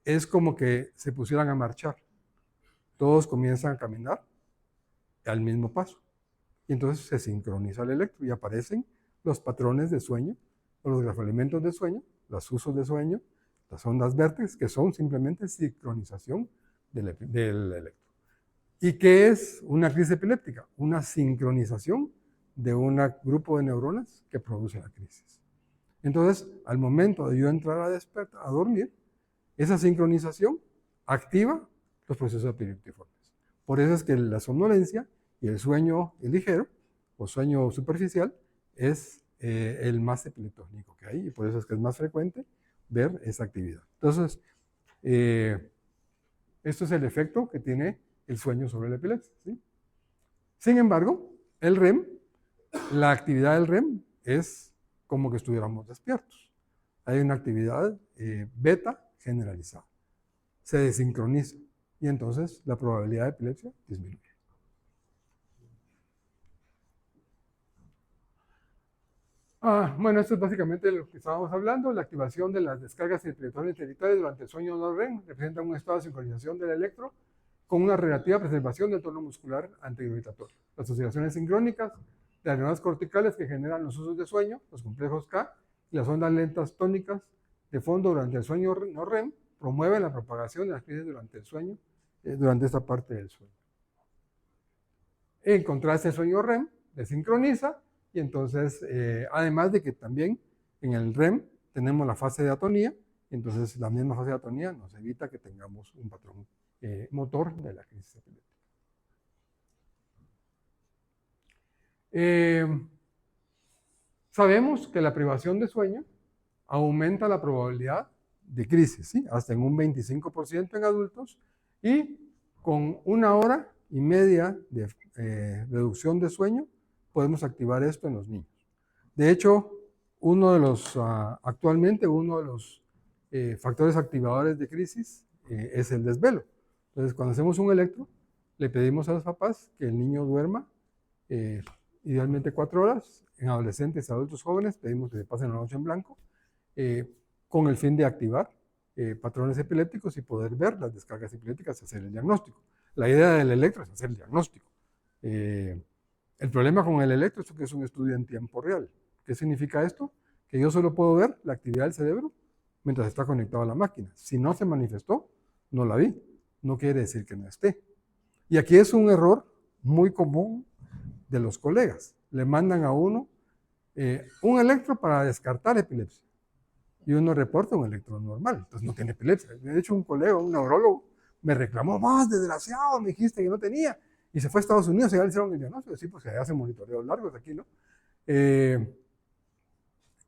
es como que se pusieran a marchar. Todos comienzan a caminar al mismo paso. Y entonces se sincroniza el electro y aparecen los patrones de sueño, o los grafoelementos de sueño, los usos de sueño, las ondas vértices, que son simplemente sincronización del electro. ¿Y qué es una crisis epiléptica? Una sincronización de un grupo de neuronas que produce la crisis. Entonces, al momento de yo entrar a dormir, esa sincronización activa los procesos epileptiformes. Por eso es que la somnolencia y el sueño ligero o sueño superficial es el más epileptógenico que hay y por eso es que es más frecuente ver esa actividad. Entonces, esto es el efecto que tiene el sueño sobre la epilepsia, ¿sí? Sin embargo, el REM, la actividad del REM es como que estuviéramos despiertos. Hay una actividad beta generalizada. Se desincroniza y entonces la probabilidad de epilepsia disminuye. Bueno, esto es básicamente lo que estábamos hablando. La activación de las descargas intelectuales hereditarias durante el sueño no REM representa un estado de sincronización del electro con una relativa preservación del tono muscular anterogravitatorio. Las oscilaciones sincrónicas de las neuronas corticales que generan los usos de sueño, los complejos K, y las ondas lentas tónicas de fondo durante el sueño no REM promueven la propagación de las crisis durante el sueño, durante esta parte del sueño. En contraste, el sueño REM desincroniza y entonces, además de que también en el REM tenemos la fase de atonía, y entonces la misma fase de atonía nos evita que tengamos un patrón motor de la crisis epiléptica. Sabemos que la privación de sueño aumenta la probabilidad de crisis, ¿sí? Hasta en un 25% en adultos, y con 1 hora y media de reducción de sueño podemos activar esto en los niños. De hecho, actualmente uno de los factores activadores de crisis es el desvelo. Entonces, cuando hacemos un electro, le pedimos a los papás que el niño duerma idealmente 4 horas. En adolescentes y adultos jóvenes pedimos que se pasen la noche en blanco con el fin de activar patrones epilépticos y poder ver las descargas epilépticas y hacer el diagnóstico. La idea del electro es hacer el diagnóstico. El problema con el electro es que es un estudio en tiempo real. ¿Qué significa esto? Que yo solo puedo ver la actividad del cerebro mientras está conectado a la máquina. Si no se manifestó, no la vi. No quiere decir que no esté. Y aquí es un error muy común de los colegas. Le mandan a uno un electro para descartar epilepsia. Y uno reporta un electro normal, entonces no tiene epilepsia. De hecho, un colega, un neurólogo, me reclamó: más desgraciado, me dijiste que no tenía. Y se fue a Estados Unidos y ya le hicieron el diagnóstico. Sí, pues allá hacen monitoreos largos aquí, ¿no?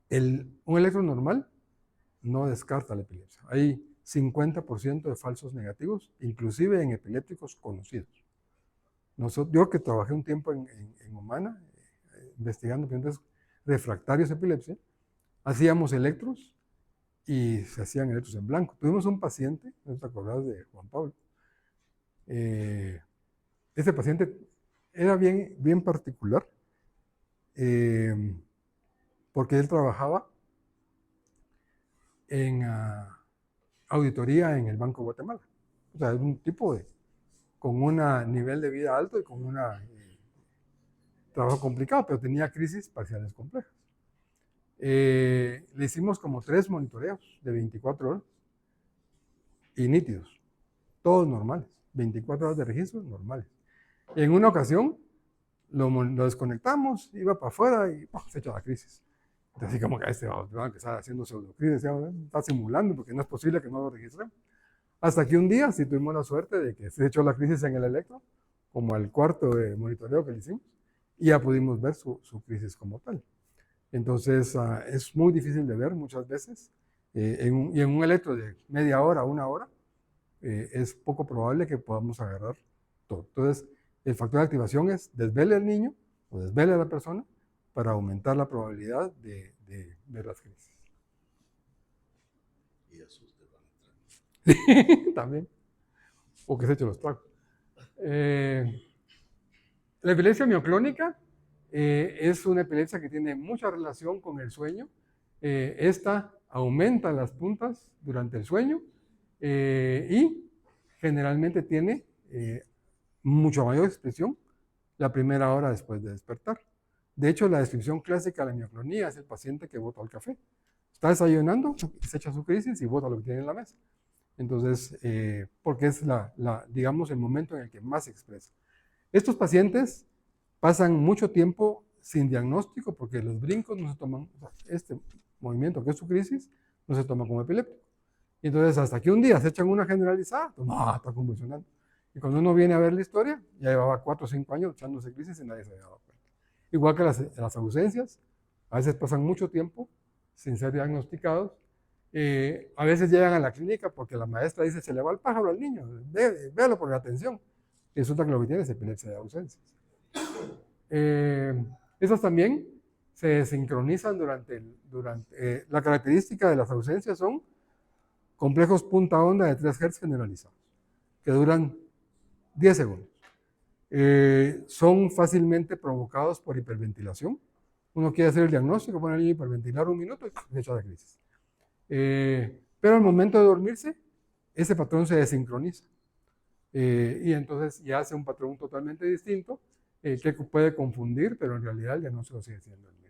Un electro normal no descarta la epilepsia. Hay 50% de falsos negativos, inclusive en epilépticos conocidos. Yo que trabajé un tiempo en Humana, investigando pacientes refractarios a epilepsia, hacíamos electros y se hacían electros en blanco. Tuvimos un paciente, ¿no te acordás de Juan Pablo? Este paciente era bien particular porque él trabajaba en auditoría en el Banco de Guatemala. O sea, es un tipo con un nivel de vida alto y con un trabajo complicado, pero tenía crisis parciales complejas. Le hicimos como 3 monitoreos de 24 horas y nítidos, todos normales, 24 horas de registros normales. En una ocasión lo desconectamos, iba para afuera y se echó la crisis. Entonces, así como que este va a empezar haciendo pseudocrisis, está simulando porque no es posible que no lo registremos. Hasta que un día sí tuvimos la suerte de que se echó la crisis en el electro, como al cuarto de monitoreo que le hicimos, y ya pudimos ver su crisis como tal. Entonces, es muy difícil de ver muchas veces, y en un electro de media hora, 1 hora, es poco probable que podamos agarrar todo. Entonces, el factor de activación es desvele al niño o desvele a la persona para aumentar la probabilidad de ver las crisis.
Y asuste para entrar.
También. O que se eche los tragos. La epilepsia mioclónica es una epilepsia que tiene mucha relación con el sueño. Esta aumenta las puntas durante el sueño y generalmente tiene mucho mayor expresión la primera hora después de despertar. De hecho, la descripción clásica de la mioclonía es el paciente que bota el café. Está desayunando, se echa su crisis y bota lo que tiene en la mesa. Entonces, porque es digamos, el momento en el que más se expresa. Estos pacientes pasan mucho tiempo sin diagnóstico porque los brincos no se toman, este movimiento que es su crisis, no se toma como epiléptico. Y entonces, hasta que un día se echan una generalizada, pues, no, está convulsionando. Y cuando uno viene a ver la historia, ya llevaba 4 o 5 años echándose crisis y nadie se había dado cuenta. Igual que las ausencias, a veces pasan mucho tiempo sin ser diagnosticados. A veces llegan a la clínica porque la maestra dice: se le va el pájaro al niño, véalo por la atención. Resulta que lo que tiene es epilepsia de ausencias. Esas también se desincronizan la característica de las ausencias son complejos punta onda de 3 Hz generalizados, que duran 10 segundos. Son fácilmente provocados por hiperventilación. Uno quiere hacer el diagnóstico, pone al niño a hiperventilar 1 minuto y se echa la crisis. Pero al momento de dormirse, ese patrón se desincroniza. Y entonces ya hace un patrón totalmente distinto que puede confundir, pero en realidad el diagnóstico sigue siendo el mismo.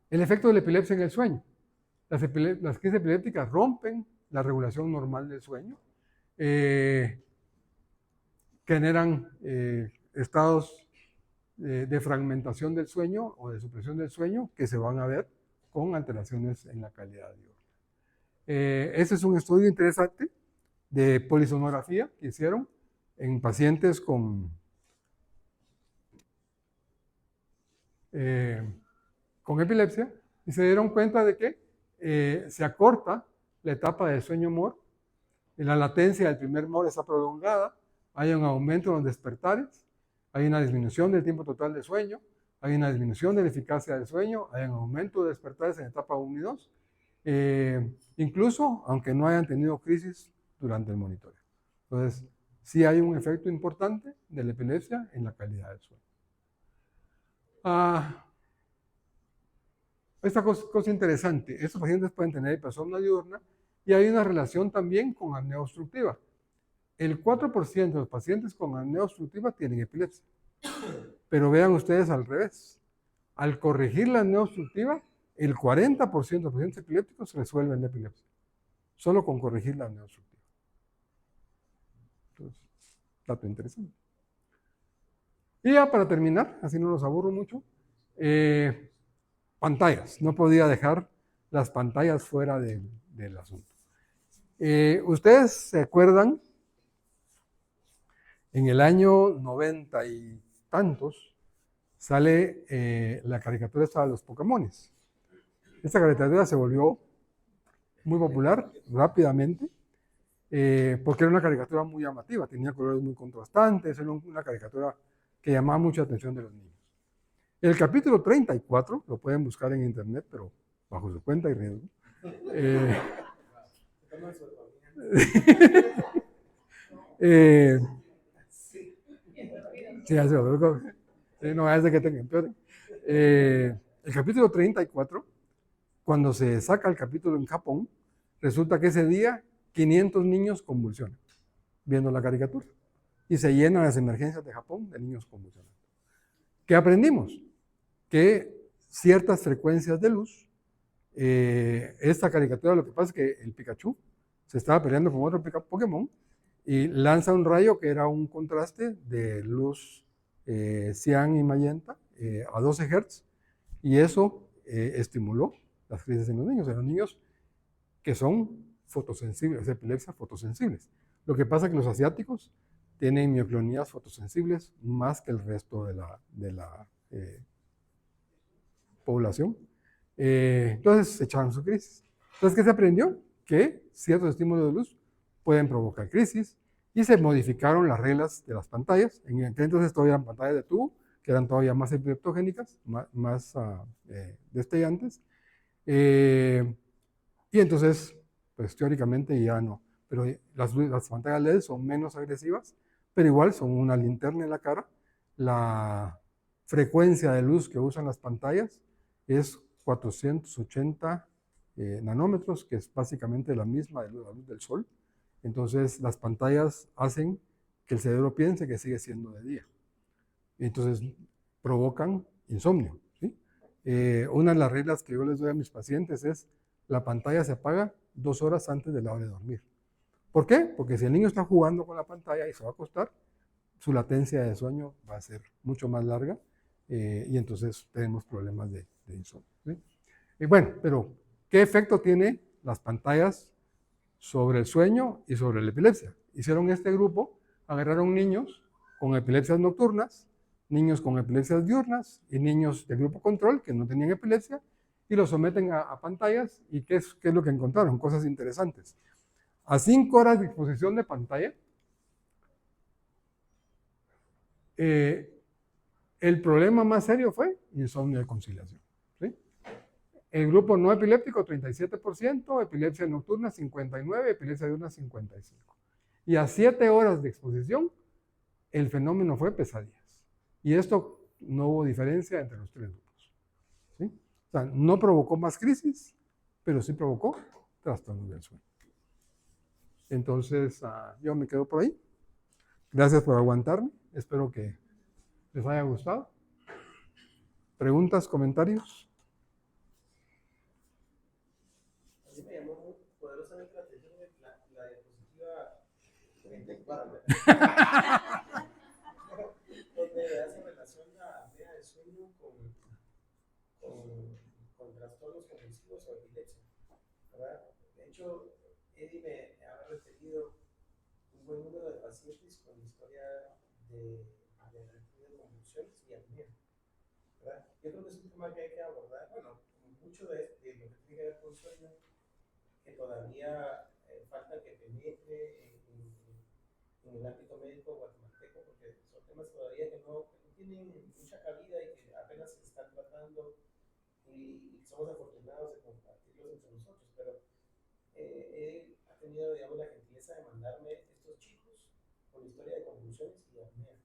El efecto de la epilepsia en el sueño. Las crisis epilépticas rompen la regulación normal del sueño, generan estados de fragmentación del sueño o de supresión del sueño que se van a ver con alteraciones en la calidad diurna. Ese es un estudio interesante de polisonografía que hicieron en pacientes con epilepsia y se dieron cuenta de que se acorta la etapa del sueño MOR, y la latencia del primer MOR está prolongada, hay un aumento en los despertares, hay una disminución del tiempo total de sueño, hay una disminución de la eficacia del sueño, hay un aumento de despertares en etapa 1 y 2, incluso aunque no hayan tenido crisis durante el monitoreo. Entonces, sí hay un efecto importante de la epilepsia en la calidad del sueño. Esta cosa interesante, estos pacientes pueden tener hipersomnia diurna y hay una relación también con apnea obstructiva. El 4% de los pacientes con apnea obstructiva tienen epilepsia. Pero vean ustedes al revés. Al corregir la apnea obstructiva, el 40% de los pacientes epilépticos resuelven la epilepsia. Solo con corregir la apnea obstructiva. Entonces, dato interesante. Y ya para terminar, así no los aburro mucho, pantallas. No podía dejar las pantallas fuera del asunto. Ustedes se acuerdan, en el año 90 y tantos, sale la caricatura esta de los Pokémones. Esta caricatura se volvió muy popular rápidamente, porque era una caricatura muy llamativa, tenía colores muy contrastantes, era una caricatura que llamaba mucha atención de los niños. El capítulo 34, lo pueden buscar en internet, pero bajo su cuenta y riesgo. No es de que tengan peor. El capítulo 34, cuando se saca el capítulo en Japón, resulta que ese día 500 niños convulsionan viendo la caricatura y se llenan las emergencias de Japón de niños convulsionando. ¿Qué aprendimos? Que ciertas frecuencias de luz, esta caricatura, lo que pasa es que el Pikachu se estaba peleando con otro Pokémon y lanza un rayo que era un contraste de luz cian y magenta a 12 Hz, y eso estimuló las crisis en los niños que son fotosensibles, epilepsia fotosensibles. Lo que pasa es que los asiáticos tienen mioclonías fotosensibles más que el resto de la población. Entonces se echaron su crisis. Entonces, ¿qué se aprendió? Que ciertos estímulos de luz pueden provocar crisis y se modificaron las reglas de las pantallas. En aquel entonces todavía eran pantallas de tubo, que eran todavía más epileptogénicas, más destellantes. Y entonces, pues teóricamente ya no. Pero las pantallas LED son menos agresivas, pero igual son una linterna en la cara. La frecuencia de luz que usan las pantallas es 480 nanómetros, que es básicamente la misma de la luz del sol. Entonces, las pantallas hacen que el cerebro piense que sigue siendo de día. Entonces, provocan insomnio, ¿sí? Una de las reglas que yo les doy a mis pacientes es: la pantalla se apaga 2 horas antes de la hora de dormir. ¿Por qué? Porque si el niño está jugando con la pantalla y se va a acostar, su latencia de sueño va a ser mucho más larga y entonces tenemos problemas de insomnio, ¿sí? Y bueno, pero ¿qué efecto tienen las pantallas sobre el sueño y sobre la epilepsia? Hicieron este grupo, agarraron niños con epilepsias nocturnas, niños con epilepsias diurnas y niños de grupo control que no tenían epilepsia, y los someten a pantallas. ¿Y qué es lo que encontraron? Cosas interesantes. A 5 horas de exposición de pantalla, El problema más serio fue insomnio de conciliación. ¿Sí? El grupo no epiléptico, 37%, epilepsia nocturna, 59%, epilepsia diurna, 55%. Y a 7 horas de exposición, el fenómeno fue pesadillas. Y esto no hubo diferencia entre los 3 grupos. ¿Sí? O sea, no provocó más crisis, pero sí provocó trastornos del sueño. Entonces, yo me quedo por ahí. Gracias por aguantarme. Espero que les haya gustado. ¿Preguntas, comentarios?
A mí me llamó muy poderosamente la atención la diapositiva 34, donde hace relación la apnea del sueño con trastornos convulsivos o epilepsia, ¿verdad? De hecho, Eddie me ha referido un buen número de pacientes con historia de convulsiones y apnea, ¿verdad? Yo creo que es un tema que hay que abordar, bueno, mucho de lo que tiene que ver con sueño, que todavía falta que penetre en el ámbito médico guatemalteco, porque son temas todavía que no tienen mucha cabida y que apenas se están tratando, y somos afortunados de compartirlos entre nosotros, pero él ha tenido, digamos, la gentileza de mandarme estos chicos con historia de convulsiones y apnea,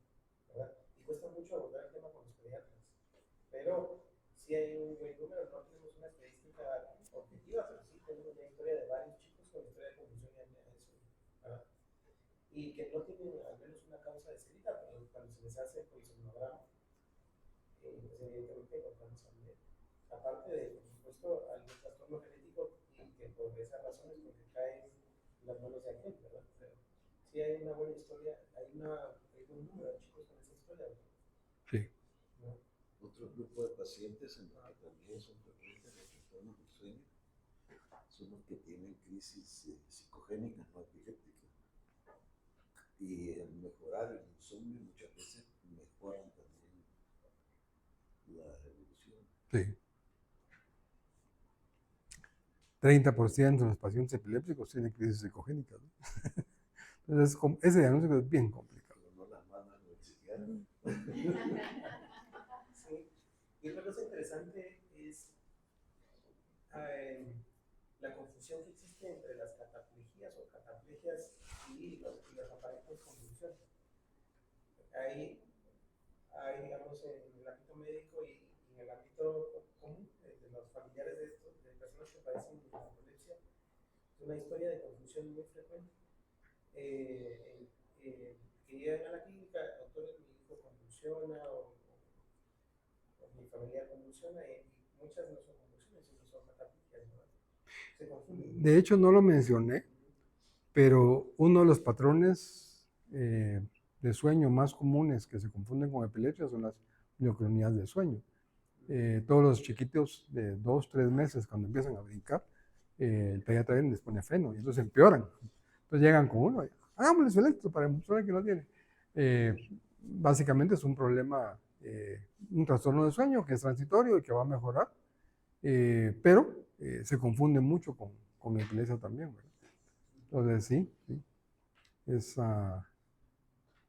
¿verdad? Y cuesta mucho abordar el tema con los pediatras, pero sí hay un buen número, no tenemos una estadística objetiva, pero sí tenemos una historia de varios chicos con historia de convulsión y apnea del sueño, ¿verdad? Y que no tienen al menos una causa descrita, pero cuando se les hace el polisomnograma, pues evidentemente encontramos apnea. Aparte de, por supuesto, algún trastorno genético y que por esas razones porque caen en las manos de aquel, ¿verdad? Pero sí hay una buena historia, hay un número de chicos con esa historia, ¿verdad?
Sí.
¿No?
Otro grupo de pacientes en los que también son frecuentes los trastornos del sueño son los que tienen crisis psicogénicas, no epilépticas. Y al mejorar el insomnio muchas veces mejoran también la evolución.
Sí. 30% de los pacientes epilépticos tienen crisis psicogénicas, ¿no? Entonces, ese diagnóstico es bien complicado.
Pero no las mandan al psiquiatra.
Sí. Y otra cosa interesante es la confusión que existe entre las cataplegias y las aparentes convulsiones. Hay, digamos, en el ámbito médico y en el ámbito común de los familiares de personas que padecen de narcolepsia, es una historia de confusión muy frecuente. Que llegan a la clínica, doctor, mi hijo convulsiona o mi familiar convulsiona, y muchas no son convulsiones, sino son cataplegias, ¿verdad? Se confunden.
De hecho, no lo mencioné, pero uno de los patrones de sueño más comunes que se confunden con epilepsia son las mioclonías de sueño. Todos los chiquitos de 2, 3 meses, cuando empiezan a brincar, el pediatra les pone feno y entonces empeoran. Entonces llegan con uno, hagámosles electro para demostrar que no tiene. Básicamente es un problema, un trastorno de sueño que es transitorio y que va a mejorar, pero se confunde mucho con epilepsia también, ¿verdad? Entonces sí,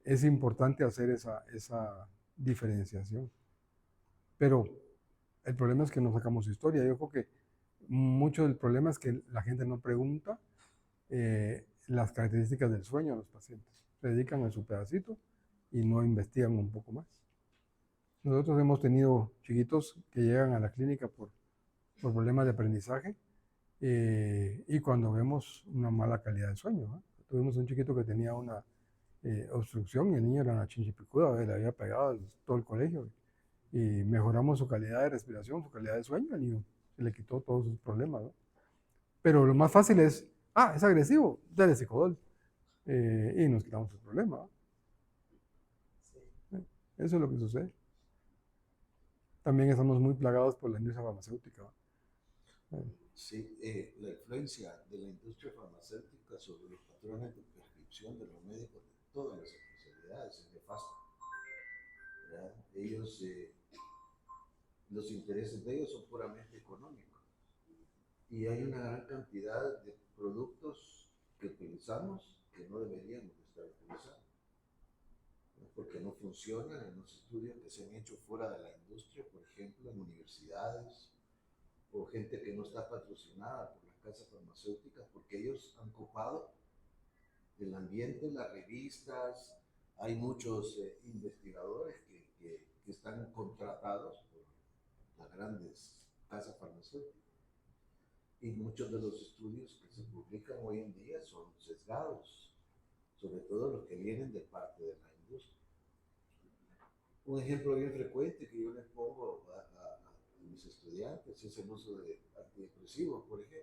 es importante hacer esa diferenciación. Pero el problema es que no sacamos historia. Yo creo que mucho del problema es que la gente no pregunta las características del sueño a los pacientes. Se dedican a su pedacito y no investigan un poco más. Nosotros hemos tenido chiquitos que llegan a la clínica por problemas de aprendizaje y cuando vemos una mala calidad de sueño, ¿no? Tuvimos un chiquito que tenía una obstrucción y el niño era una chinchipicuda, le había pegado todo el colegio y mejoramos su calidad de respiración, su calidad de sueño, al niño se le quitó todos sus problemas, ¿no? Pero lo más fácil es, es agresivo, dale Psicodol y nos quitamos el problema, ¿no?
Sí.
Eso es lo que sucede. También estamos muy plagados por la industria farmacéutica, ¿no?
Sí, la influencia de la industria farmacéutica sobre los patrones de prescripción de los médicos de todas las especialidades es nefasta. Ellos, los intereses de ellos son puramente económicos. Y hay una gran cantidad de productos que utilizamos que no deberíamos estar utilizando. porque no funcionan en los estudios que se han hecho fuera de la industria, por ejemplo, en universidades, o gente que no está patrocinada por las casas farmacéuticas, porque ellos han copado el ambiente, las revistas. Hay muchos investigadores que están contratados por las grandes casas farmacéuticas. Y muchos de los estudios que se publican hoy en día son sesgados, sobre todo los que vienen de parte de la industria. Un ejemplo bien frecuente que yo les pongo a mis estudiantes es el uso de antidepresivos, por ejemplo.